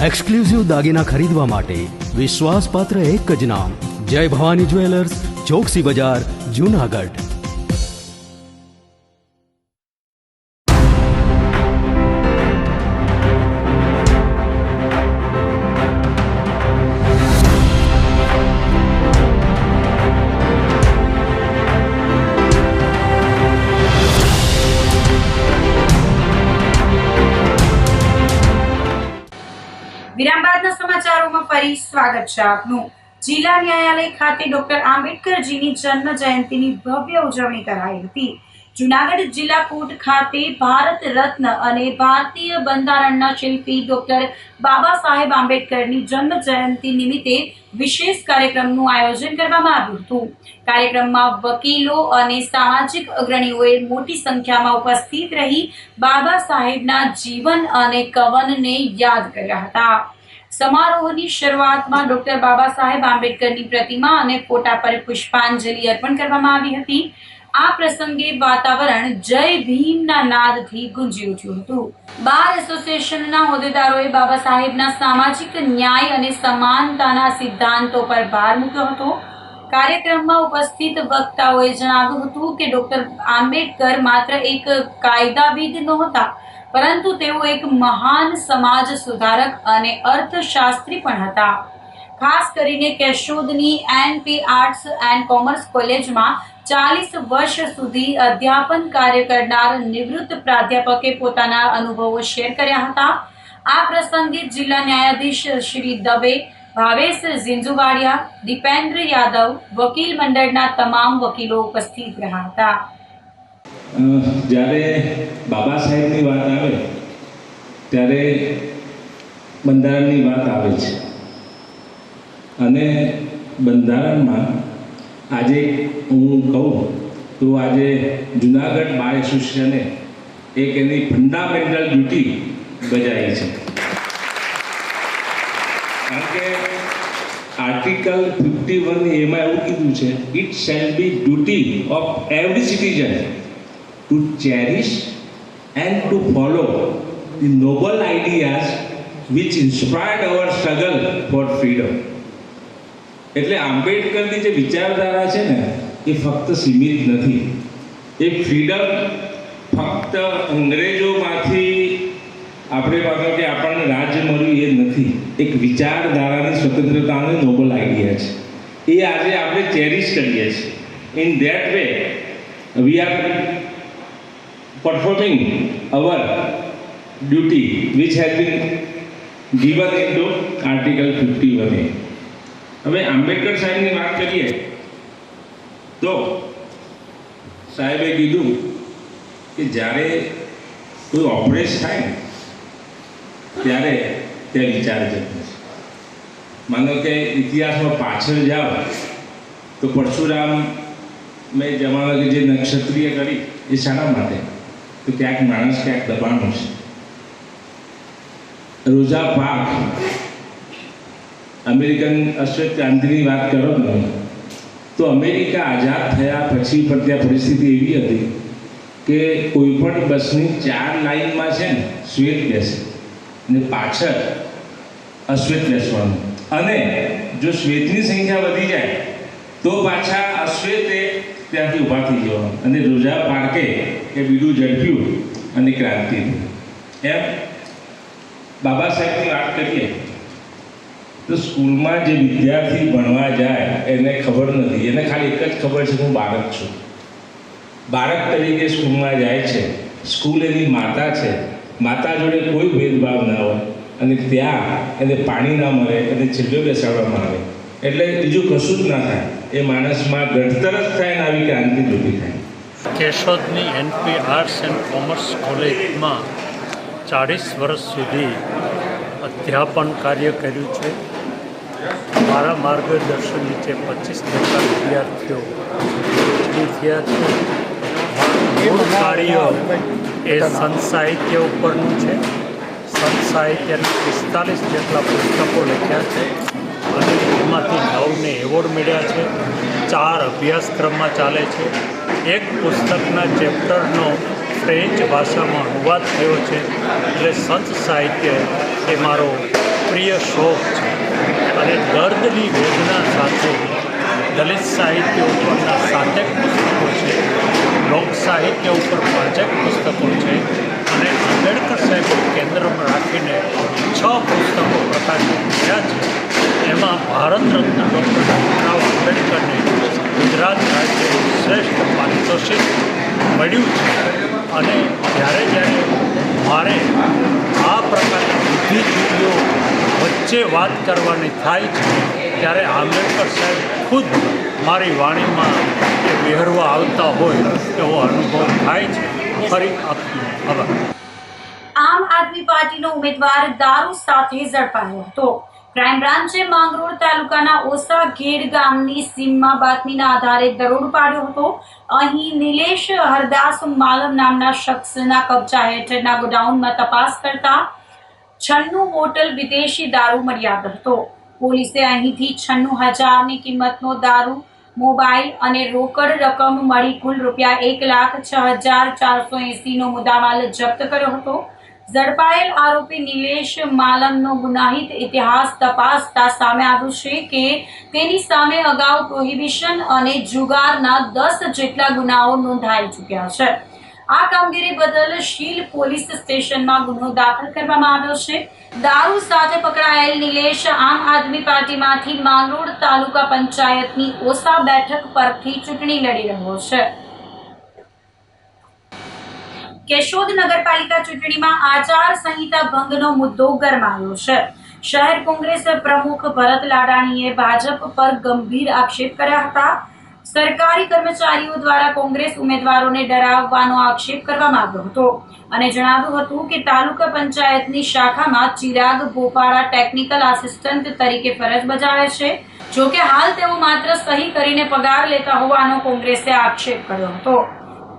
એક્સક્લુઝિવ દાગીના ખરીદવા માટે વિશ્વાસપાત્ર એક જ નામ, જય ભવાની જ્વેલર્સ, ચોકસી બજાર, જુનાગઢ. વિરામ બાદના સમાચારોમાં ફરી સ્વાગત છે આપનું. જિલ્લા ન્યાયાલય ખાતે ડોક્ટર આંબેડકરજીની જન્મ જયંતિની ભવ્ય ઉજવણી કરાઈ હતી. જુનાગઢ જિલ્લા કોટ ખાતે ભારત રત્ન અને ભારતીય બંધારણના શિલ્પી ડોક્ટર બાબા સાહેબ આંબેડકરની જન્મ જયંતિ નિમિત્તે વિશેષ કાર્યક્રમનું આયોજન કરવામાં આવ્યું હતું. કાર્યક્રમમાં વકીલો અને સામાજિક અગ્રણીઓએ મોટી સંખ્યામાં ઉપસ્થિત રહી બાબા સાહેબના જીવન અને કવનને યાદ કર્યા હતા. સમારોહની શરૂઆતમાં ડોક્ટર બાબા સાહેબ આંબેડકરની પ્રતિમા અને ફોટા પર પુષ્પાંજલિ અર્પણ કરવામાં આવી હતી. આ પ્રસંગે વાતાવરણ જય ભીમના નાદથી ગુંજી ઉઠ્યું હતું. બાર એસોસિએશનના હોદ્દેદારોએ બાબા સાહેબના સામાજિક ન્યાય અને સમાનતાના સિદ્ધાંતો પર ભાર મૂક્યો હતો. કાર્યક્રમમાં ઉપસ્થિત વક્તાઓએ જણાવ્યું હતું કે ડોક્ટર આંબેડકર માત્ર એક કાયદાવિદ નહોતા, પરંતુ તેઓ એક મહાન સમાજ સુધારક અને અર્થશાસ્ત્રી પણ હતા. ખાસ કરીને કેશોદની એનપી આર્ટ્સ એન્ડ કોમર્સ કોલેજમાં 40 વર્ષ સુધી અધ્યાપન કાર્ય કરનાર નિવૃત્ત પ્રાધ્યાપકે પોતાના અનુભવો શેર કર્યા હતા. આ પ્રસંગે જિલ્લા ન્યાયાધીશ શ્રી દવે, ભાવેશ ઝિંઝુવાડિયા, દીપેન્દ્ર યાદવ, વકીલ મંડળના તમામ વકીલો ઉપસ્થિત રહ્યા હતા. જ્યારે બાબા સાહેબની વાત આવે ત્યારે બંધારણની વાત આવે છે અને બંધારણમાં આજે હું કહું તો આજે જુનાગઢ બાર એસોસિએશને એક એની ફંડામેન્ટલ ડ્યુટી બજાવી છે. કારણ કે આર્ટિકલ 51 એમાં એવું કીધું છે, it shall be duty of every citizen to cherish and to follow the noble ideas which inspired our struggle for freedom. એટલે આંબેડકરની જે વિચારધારા છે ને એ ફક્ત સીમિત નથી. એ ફ્રીડમ ફક્ત અંગ્રેજોમાંથી આપણે માનો કે આપણને રાજ્ય મળ્યું એ નથી. એક વિચારધારાની સ્વતંત્રતાનો નોબલ આઈડિયા છે. એ આજે આપણે ચેરિશ કરીએ છીએ. In that way we are performing our duty which has been given into Article 51A. હવે આંબેડકર સાહેબની વાત કરીએ તો સાહેબે કીધું કે જ્યારે કોઈ ઓપરેશ થાય ને ત્યારે તે વિચાર જતો છે. માનો કે ઇતિહાસમાં પાછળ જાઓ તો પરશુરામ મેં જમાનો કે જે નક્ષત્રિય કરી એ શાના માટે? તો ક્યાંક માણસ ક્યાંક દબાણો છે. રોઝા પાર્ક અમેરિકન અશ્વેત ક્રાંતિની વાત કરો ને તો અમેરિકા આઝાદ થયા પછી પણ ત્યાં પરિસ્થિતિ એવી હતી કે કોઈ પણ બસની 4 લાઈનમાં છે ને શ્વેત બેસે અને પાછળ અશ્વેત બેસવાનું. અને જો શ્વેતની સંખ્યા વધી જાય તો પાછા અશ્વેતે ત્યાંથી ઊભા થઈ જવાનું. અને રોઝા પાર્કે એ બીડું ઝડપ્યું અને ક્રાંતિ થઈ. એમ બાબા સાહેબની વાત કરીએ તો સ્કૂલમાં જે વિદ્યાર્થી ભણવા જાય એને ખબર નથી, એને ખાલી એક જ ખબર છે કે હું બાળક છું. બાળક તરીકે સ્કૂલમાં જાય છે. સ્કૂલ એની માતા છે. માતા જોડે કોઈ ભેદભાવ ના હોય અને ત્યાં એને પાણી ના મળે અને છેલ્લે બેસાડવામાં આવે એટલે બીજું કશું જ ના થાય. એ માણસમાં ઘડતર જ થાય ને આવી ક્રાંતિ ઊભી થાય. કેશોદની એનપી આર્ટ્સ એન્ડ કોમર્સ કોલેજમાં 40 વર્ષ સુધી અધ્યાપન કાર્ય કર્યું છે. મારા માર્ગદર્શન નીચે 25% વિદ્યાર્થીઓ PhD થયા છે. મૂળ કાર્ય એ સંત સાહિત્ય ઉપરનું છે. સંત સાહિત્યના 45 જેટલા પુસ્તકો લખ્યા છે અને એમાંથી 9ને એવોર્ડ મળ્યા છે. 4 અભ્યાસક્રમમાં ચાલે છે. એક પુસ્તકના ચેપ્ટરનો ફ્રેન્ચ ભાષામાં અનુવાદ થયો છે. એટલે સંત સાહિત્ય એ મારો પ્રિય શોખ છે. અને દર્દની વેદના સાથે દલિત સાહિત્ય ઉપરના 7 પુસ્તકો છે. લોક સાહિત્ય ઉપર 5 પુસ્તકો છે. અને આંબેડકર સાહેબને કેન્દ્રમાં રાખીને 6 પુસ્તકો પ્રકાશિત થયા છે. એમાં ભારત રત્ન ડૉક્ટર ભીમરાવ આંબેડકરને ગુજરાત રાજ્યનું શ્રેષ્ઠ પારિતોષિક મળ્યું છે. અને જ્યારે મારે આ પ્રકારના બુદ્ધિજીવીઓ વચ્ચે વાત કરવાની થાય છે ત્યારે આંબેડકર સાહેબ ખુદ મારી વાણીમાં એ વિહરવા આવતા હોય એવો અનુભવ થાય છે. ફરી આપનો આભાર. આમ આદમી પાર્ટીનો ઉમેદવાર દારૂ સાથે ઝડપાયો હતો. ક્રાઇમ બ્રાન્ચે માંગરોળ તાલુકાના ઓસા ઘેડ ગામની સીમમાં બાતમીના આધારે દરોડ પાડ્યો હતો. અહીં નિલેશ હરદાસ માલમ નામના શખ્સના કબજા હેઠળના ગોડાઉનમાં તપાસ કરતા 96 બોટલ વિદેશી દારૂ મળી આવ્યો હતો. પોલીસે અહીંથી 96,000ની કિંમતનો દારૂ, મોબાઈલ અને રોકડ રકમ મળી કુલ ₹1,06,480નો મુદ્દામાલ જપ્ત કર્યો હતો. ઝડપાયેલ આરોપી નિલેશ માલમનો ગુનાહિત ઇતિહાસ તપાસતા સામે આવ્યું છે કે તેની સામે અગાઉ પ્રોહિબિશન અને જુગારના 10 જેટલા ગુનાઓ નોંધાઈ ચૂક્યા છે. આ કામગીરી બદલ શીલ પોલીસ સ્ટેશનમાં ગુનો દાખલ કરવામાં આવ્યો છે. દારૂ સાથે પકડાયેલ નિલેશ આમ આદમી પાર્ટીમાંથી માંગરોળ તાલુકા પંચાયતની ઓસા બેઠક પરથી ચૂંટણી લડી રહ્યો છે. કેશોદ નગરપાલિકા ચૂંટણીમાં આચાર સંહિતા ભંગનો મુદ્દો ગરમાયો છે. શહેર કોંગ્રેસ પ્રમુખ ભરત લાડાણીએ ભાજપ પર ગંભીર આક્ષેપ કર્યા હતા. સરકારી કર્મચારીઓ દ્વારા કોંગ્રેસ ઉમેદવારોને ડરાવવાનો આક્ષેપ કરવામાં આવ્યો હતો અને જણાવ્યું હતું કે તાલુકા પંચાયતની શાખામાં ચિરાગ ભોપાળા ટેકનિકલ આસિસ્ટન્ટ તરીકે ફરજ બજાવે છે. જોકે હાલ તેઓ માત્ર સહી કરીને પગાર લેતા હોવાનો કોંગ્રેસે આક્ષેપ કર્યો હતો.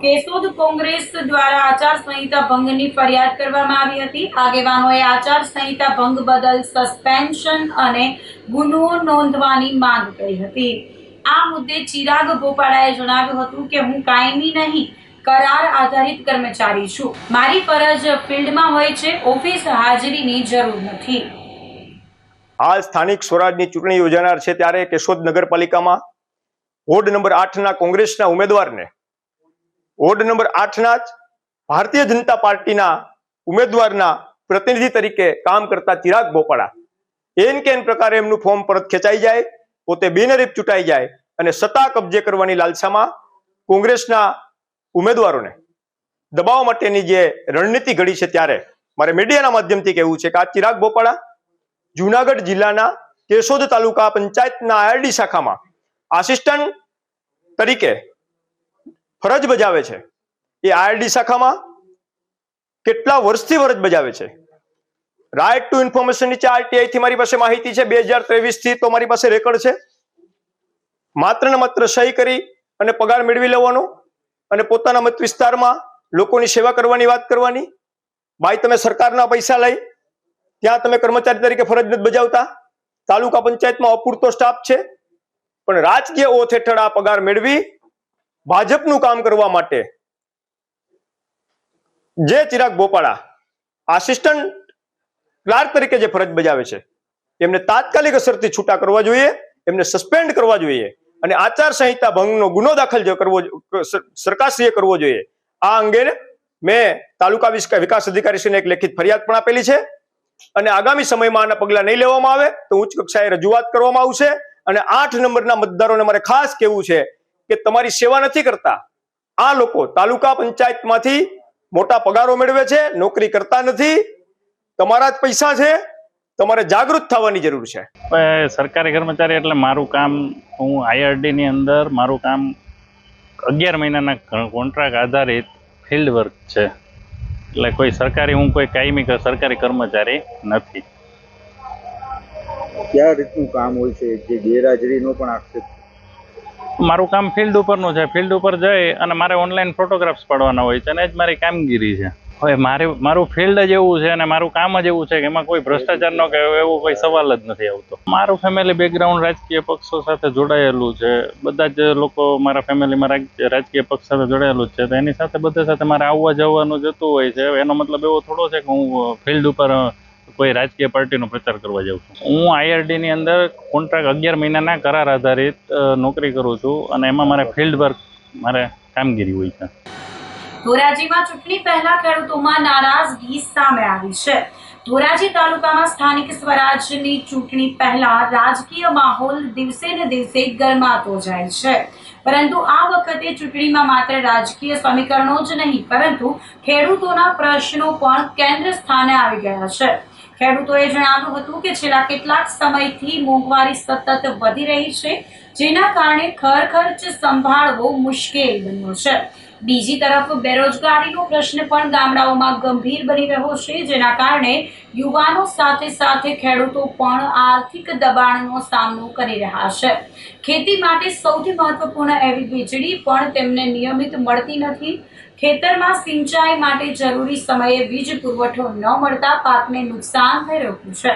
કેશોદ કોંગ્રેસ દ્વારા આચાર સંહિતા ભંગની ફરિયાદ કરવામાં આવી હતી. આગેવાનોએ આચાર સંહિતા ભંગ બદલ સસ્પેન્શન અને ગુનો નોંધવાની માંગ કરી હતી. આ મુદ્દે ચિરાગ ભોપાળાએ જણાવ્યું હતું કે હું કાયમી નહીં, કરાર આધારિત કર્મચારી છું. મારી ફરજ ફિલ્ડમાં હોય છે, ઓફિસ હાજરીની જરૂર નથી. હાલ સ્થાનિક સ્વરાજની ચૂંટણી યોજાનાર છે ત્યારે કેશોદ નગરપાલિકામાં વોર્ડ નંબર 8ના કોંગ્રેસના ઉમેદવારને વોર્ડ નંબર 8ના જ ભારતીય જનતા પાર્ટીના ઉમેદવારના પ્રતિનિધિ તરીકે કામ કરતા ચિરાગ ભોપાળા એન કેન પ્રકારે એમનું ફોર્મ પરત ખેંચાઈ જાય, પોતે બિનહરીફ ચૂંટાઈ જાય અને સત્તા કબજે કરવાની લાલસામાં કોંગ્રેસના ઉમેદવારોને દબાવવા માટેની જે રણનીતિ ઘડી છે ત્યારે મારે મીડિયાના માધ્યમથી કહેવું છે કે આ ચિરાગ ભોપાળા જુનાગઢ જિલ્લાના કેશોદ તાલુકા પંચાયતના આરડી શાખામાં આસિસ્ટન્ટ તરીકે ફરજ બજાવે છે. એ આરડી શાખામાં કેટલા વર્ષથી ફરજ બજાવે છે. રાઇટ ટુ ઇન્ફોર્મેશન નીચે આરટીઆઈ થી મારી પાસે માહિતી છે 2023 થી તો મારી પાસે રેકોર્ડ છે. માત્ર ને માત્ર સહી કરી અને પગાર મેળવી લેવાનો અને પોતાના મત વિસ્તારમાં લોકોની સેવા કરવાની વાત કરવાની. ભાઈ તમે સરકારના પૈસા લઈ ત્યાં તમે કર્મચારી તરીકે ફરજ નથી બજાવતા. તાલુકા પંચાયતમાં અપૂરતો સ્ટાફ છે પણ રાજકીય ઓથ હેઠળ આ પગાર મેળવી ભાજપનું કામ કરવા માટે જે ચિરાગ ભોપાળા આસિસ્ટન્ટ ક્લાર્ક તરીકે જે ફરજ બજાવે છે એમને તાત્કાલિક અસરથી છૂટા કરવા જોઈએ, એમને સસ્પેન્ડ કરવા જોઈએ અને આચાર સંહિતા ભંગનો ગુનો દાખલ સરકારશ્રીએ કરવો જોઈએ. આ અંગે મેં તાલુકા વિકાસ અધિકારીશ્રીને એક લેખિત ફરિયાદ પણ આપેલી છે અને આગામી સમયમાં આના પગલા નહીં લેવામાં આવે તો ઉચ્ચ કક્ષાએ રજૂઆત કરવામાં આવશે. અને 8 નંબરના મતદારોને મારે ખાસ કહેવું છે કે તમારી સેવા નથી કરતા. આ લોકો તાલુકા પંચાયતમાંથી મોટા પગારો મેળવે છે, નોકરી કરતા નથી, તમારા જ પૈસા છે, તમારે જાગૃત થવાની જરૂર છે. સરકારી કર્મચારી એટલે મારું કામ, હું આઈઆરડી ની અંદર મારું કામ 11 મહિનાના કોન્ટ્રાક્ટ આધારિત ફિલ્ડ વર્ક છે. એટલે કોઈ સરકારી, હું કોઈ કાયમી સરકારી કર્મચારી નથી. કયા રીતનું કામ હોય છે જે ગેરહાજરીનો પણ આક્ષેપ? મારું કામ ફિલ્ડ ઉપરનું છે. ફિલ્ડ ઉપર જઈ અને મારે ઓનલાઈન ફોટોગ્રાફ્સ પાડવાના હોય છે અને એ જ મારી કામગીરી છે. હવે મારું ફિલ્ડ જ એવું છે અને મારું કામ જ એવું છે કે એમાં કોઈ ભ્રષ્ટાચારનો કે એવો કોઈ સવાલ જ નથી આવતો. મારું ફેમિલી બેકગ્રાઉન્ડ રાજકીય પક્ષો સાથે જોડાયેલું છે. બધા જ લોકો મારા ફેમિલીમાં રાજકીય પક્ષ સાથે જોડાયેલું જ છે તો એની સાથે બધા સાથે મારે આવવા જવાનું જતું હોય છે. એનો મતલબ એવો થોડો છે કે હું ફિલ્ડ ઉપર કોઈ રાજકીય પાર્ટીનો પ્રચાર કરવા જાઉં છું. હું આઈઆરડી ની અંદર કોન્ટ્રાક્ટ 11 મહિનાના કરાર આધારિત નોકરી કરું છું અને એમાં મારે ફિલ્ડ વર્ક મારે કામગીરી હોય છે. ધોરાજીમાં ચૂંટણી પહેલા ખેડૂતોમાં નારાજગી સામે આવી છે. ધોરાજી તાલુકામાં સ્થાનિક સ્વરાજની ચૂંટણી પહેલા રાજકીય માહોલ દિવસે ને દિવસે ગરમાતો જાય છે. પરંતુ આ વખતે ચૂંટણીમાં માત્ર રાજકીય સમીકરણો જ નહીં પરંતુ ખેડૂતોના પ્રશ્નો પણ કેન્દ્ર સ્થાને આવી ગયા છે. ખેડૂતોએ જણાવ્યું હતું કે છેલ્લા કેટલાક સમયથી મોંઘવારી સતત વધી રહી છે, જેના કારણે ખર્ચ સંભાળવો મુશ્કેલ બન્યો છે. બીજી તરફ બેરોજગારીનો પ્રશ્ન પણ ગામડાઓમાં ગંભીર બની રહ્યો છે, જેના કારણે યુવાનો સાથે સાથે ખેડૂતો પણ આર્થિક દબાણનો સામનો કરી રહ્યા છે. ખેતી માટે સૌથી મહત્વપૂર્ણ એવી વીજળી પણ તેમને નિયમિત મળતી નથી. ખેતરમાં સિંચાઈ માટે જરૂરી સમયે વીજ પુરવઠો ન મળતા પાકને નુકસાન થઈ રહ્યું છે.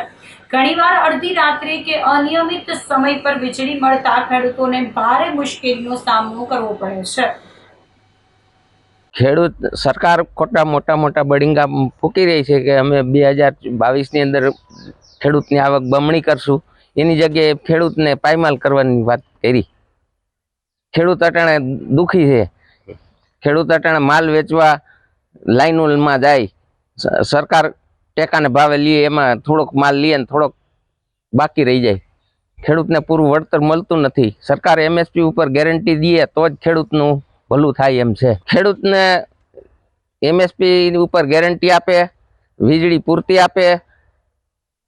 ઘણીવાર અડધી રાત્રે કે અનિયમિત સમય પર વીજળી મળતા ખેડૂતોને ભારે મુશ્કેલીનો સામનો કરવો પડે છે. ખેડૂત સરકાર ખોટા મોટા બડિંગા ફૂંકી રહી છે કે અમે 2022ની અંદર ખેડૂતની આવક બમણી કરશું. એની જગ્યાએ ખેડૂતને પાયમાલ કરવાની વાત કરી. ખેડૂત અટાણે દુઃખી છે. ખેડૂત અટાણે માલ વેચવા લાઈનોમાં જાય, સરકાર ટેકાને ભાવે લે, એમાં થોડોક માલ લે ને થોડોક બાકી રહી જાય. ખેડૂતને પૂરું વળતર મળતું નથી. સરકાર MSP ઉપર ગેરંટી દે તો જ ખેડૂતનું ભલું થાય એમ છે. ખેડૂતને MSP ઉપર ગેરંટી આપે, વીજળી પૂરતી આપે,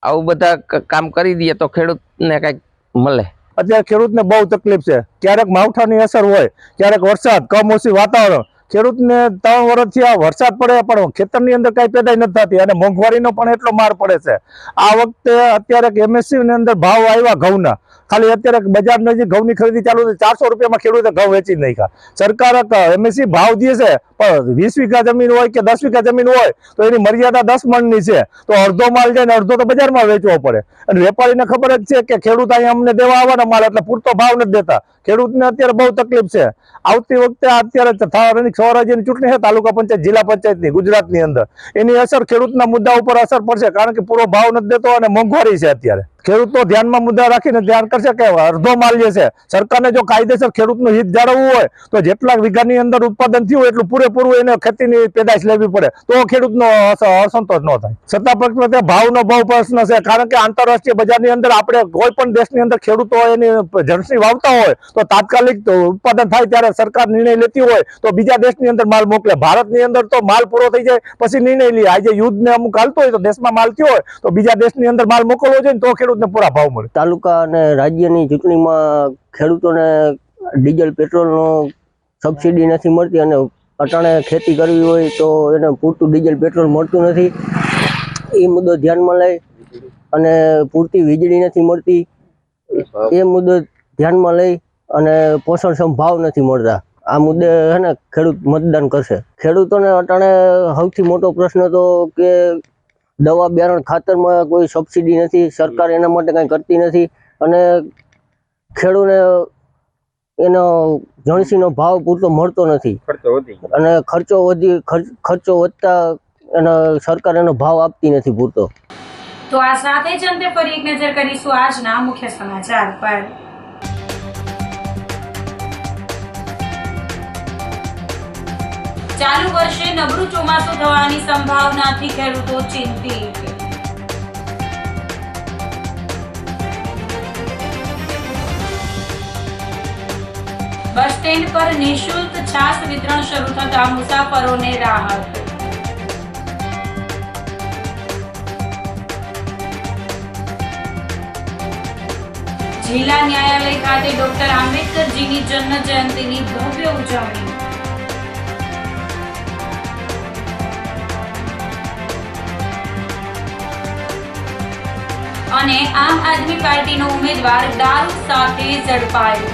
આવું બધા કામ કરી દે તો ખેડૂતને કંઈક મળે. અત્યારે ખેડૂતને બહુ તકલીફ છે. ક્યારેક માવઠાની અસર હોય, ક્યારેક વરસાદ, કમોસમી વાતાવરણ. ખેડૂતને 3 વર્ષથી આ વરસાદ પડે પણ ખેતરની અંદર કઈ પેદાઈ નથી થતી અને મોંઘવારીનો પણ એટલો માર પડે છે. આ વખતે અત્યારે MSP ની અંદર ભાવ આવ્યા ઘઉંના, ખાલી અત્યારે બજાર નજીક ઘઉંની ખરીદી ચાલુ છે, 400 રૂપિયામાં ખેડૂતે ઘઉં વેચી નાખ્યા. સરકાર MSP ભાવ દે છે પણ 20 વીઘા જમીન હોય કે 10 વીઘા જમીન હોય તો એની મર્યાદા 10 મણની છે, તો અડધો માલ જાય ને અડધો તો બજારમાં વેચવો પડે. અને વેપારીને ખબર જ છે કે ખેડૂત અહીંયા અમને દેવા આવવાના માલ એટલે પૂરતો ભાવ નથી દેતા. ખેડૂતને અત્યારે બહુ તકલીફ છે. આવતી વખતે અત્યારે સ્વરાજ્યની ચૂંટણી છે, તાલુકા પંચાયત, જિલ્લા પંચાયતની, ગુજરાતની અંદર એની અસર ખેડૂતના મુદ્દા ઉપર અસર પડશે, કારણ કે પૂરો ભાવ નથી દેતો અને મોંઘવારી છે. અત્યારે ખેડૂતો ધ્યાનમાં મુદ્દા રાખીને ધ્યાન કરશે કે અડધો માલ જે છે, સરકારને જો કાયદેસર ખેડૂતનું હિત જાળવવું હોય તો જેટલા વીઘાની અંદર ઉત્પાદન થયું હોય એટલું પૂરેપૂરું એને ખેતીની પેદાશ લેવી પડે, તો ખેડૂતનો અસંતોષ ન થાય. સત્તા પક્ષમાં ભાવનો બહુ પ્રશ્ન છે, કારણ કે આંતરરાષ્ટ્રીય બજારની અંદર આપણે કોઈ પણ દેશની અંદર ખેડૂતો એની જણસી વાવતા હોય તો તાત્કાલિક ઉત્પાદન થાય ત્યારે સરકાર નિર્ણય લેતી હોય તો બીજા દેશની અંદર માલ મોકલે. ભારતની અંદર તો માલ પૂરો થઈ જાય પછી નિર્ણય લે. આજે યુદ્ધને અમુક હાલતો હોય તો દેશમાં માલ થયો હોય તો બીજા દેશની અંદર માલ મોકલવો જોઈએ ને તો ખેડૂતને પૂરા ભાવ મળે. તાલુકા અને રાજ્યની ચૂંટણીમાં ખેડૂતોને ડીઝલ પેટ્રોલનો સબસિડી નથી મળતી અને અટાણે ખેતી કરવી હોય તો એને પૂરતું ડીઝલ પેટ્રોલ મળતું નથી. એ મુદ્દો ધ્યાનમાં લઈ અને પૂરતી વીજળી નથી મળતી, એ મુદ્દો ધ્યાનમાં લઈ અને પોષણક્ષમ ભાવ નથી મળતા. આ મુદ્દે હે ને ખેડૂત મતદાન કરશે. ખેડૂતોને અટાણે સૌથી મોટો પ્રશ્ન તો કે દવા બિયારણ ખાતરમાં કોઈ સબસિડી નથી, સરકાર એના માટે કંઈ કરતી નથી અને ખેડૂતને એનો જણસીનો ભાવ પૂરતો મળતો નથી અને ખર્ચો વધતા અને સરકાર એનો ભાવ આપતી નથી પૂરતો. તો આ સાથે જ અંતે ફરી એક નજર કરીશું આજના મુખ્ય સમાચાર પર. ચાલુ વર્ષે નબળું ચોમાસું થવાની સંભાવનાથી ખેડૂતો ચિંતિત. બસ સ્ટેન્ડ પર નિઃશુલ્ક છાશ વિતરણ શરૂ થતા મુસાફરોને રાહત. જિલ્લા ન્યાયાલય ખાતે ડોક્ટર આંબેડકરજીની જન્મ જયંતિની ભવ્ય ઉજવણી. અને આમ આદમી પાર્ટીનો ઉમેદવાર દારૂ સાથે ઝડપાયો.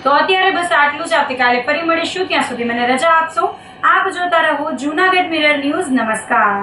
તો અત્યારે બસ આટલું જ. આવતીકાલે ફરી મળીશું, ત્યાં સુધી મને રજા આપશો. આપ જોતા રહો જૂનાગઢ મિરર ન્યૂઝ. નમસ્કાર.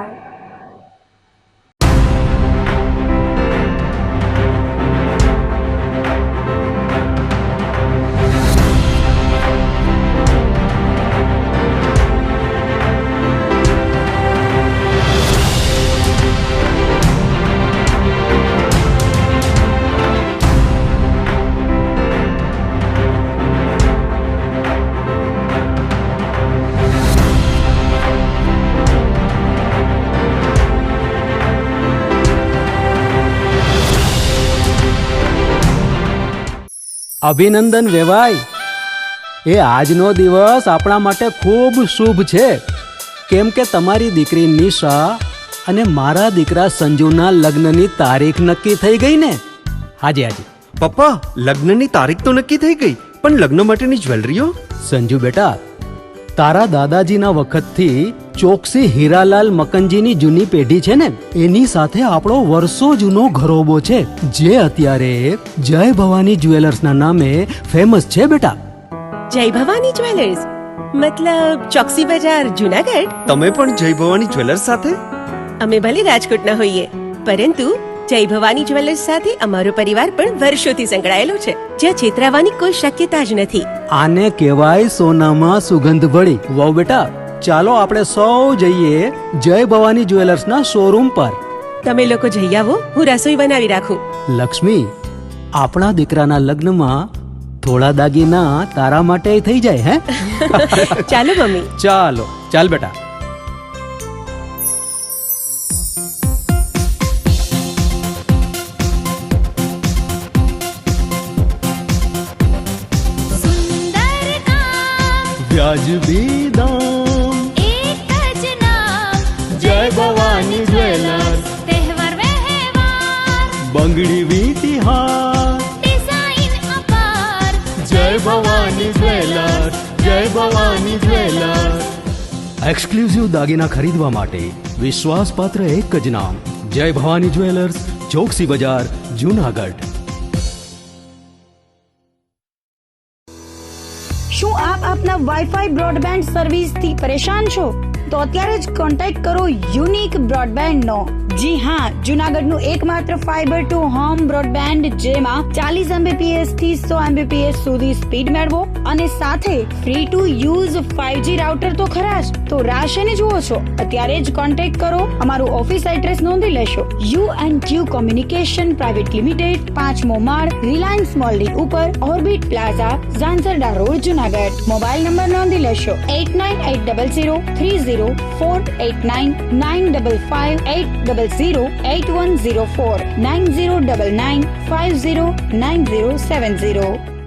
અભિનંદન વેવાય. એ આજનો દિવસ આપણા માટે ખૂબ શુભ છે. કેમ કે તમારી દીકરી નિશા અને મારા દીકરા સંજુના લગ્નની તારીખ નક્કી થઈ ગઈ ને. હાજી હાજી. પપ્પા, લગ્નની તારીખ તો નક્કી થઈ ગઈ, પણ લગ્ન માટેની જ્વેલરીઓ? સંજુ બેટા, તારા દાદાજીના વખતથી ચોકસી હીરાલાલ મકનજીની જૂની પેઢી છે ને, એની સાથે આપણો વર્ષો જૂનો ઘરોબો છે, જે અત્યારે જય ભવાની જ્વેલર્સના નામે ફેમસ છે બેટા. જય ભવાની જ્વેલર્સ મતલબ ચોકસી બજાર જુનાગઢ? તમે પણ જય ભવાની જ્વેલર્સ સાથે? અમે ભલે રાજકોટના હોઈએ, પરંતુ જય ભવાની જ્વેલર્સ સાથે અમારો પરિવાર પણ વર્ષોથી સંકળાયેલો છે, જ્યાં છેતરાવાની કોઈ શક્યતા જ નથી. આને કહેવાય સોનામાં સુગંધ ભળી. વાવ બેટા, ચાલો આપણે સૌ જઈએ જય ભવાની જ્વેલર્સના શોરૂમ પર. તમે લોકો જઈ આવો, હું રસોઈ બનાવી રાખું. લક્ષ્મી, આપણા દીકરાના લગ્નમાં થોડા દાગીના તારા માટે થઈ જાય હે? ચાલો મમ્મી. ચાલો ચાલ બેટા. વ્યાજબી દામ, એક જ નામ, જય ભવાની જ્વેલર્સ. તહેવાર વ્યવહાર, બંગડી વીંટી હાર, ડિઝાઇન અપાર, જય ભવાની જ્વેલર્સ, જય ભવાની જ્વેલર્સ. એક્સક્લુઝિવ દાગીના ખરીદવા માટે વિશ્વાસપાત્ર એક જ નામ, જય ભવાની જ્વેલર્સ, ચોકસી બજાર, જુનાગઢ. શું આપ આપના વાઈફાઈ બ્રોડબેન્ડ સર્વિસથી પરેશાન છો? તો અત્યારે જ કોન્ટેક્ટ કરો યુનિક બ્રોડબેન્ડનો. જી હા, જુનાગઢનું એકમાત્ર ફાઈબર ટુ હોમ બ્રોડબેન્ડ, જેમાં 40 Mbps થી 100 Mbps સુધી સ્પીડ મેળવો અને સાથે free to use 5G router તો ખરા જ. તો રાહ શેની જુઓ છો? અત્યારે જ કોન્ટેક્ટ કરો. અમારું ઓફિસ એડ્રેસ નોંધી લેશો. U&Q કોમ્યુનિકેશન પ્રાઇવેટ લિમિટેડ, 5મો માળ, રિલાયન્સ મોલની ઉપર, orbit plaza, Zanzarda road, Junagadh. Mobile number નોંધી લેશો 89803048995585080081049099509070.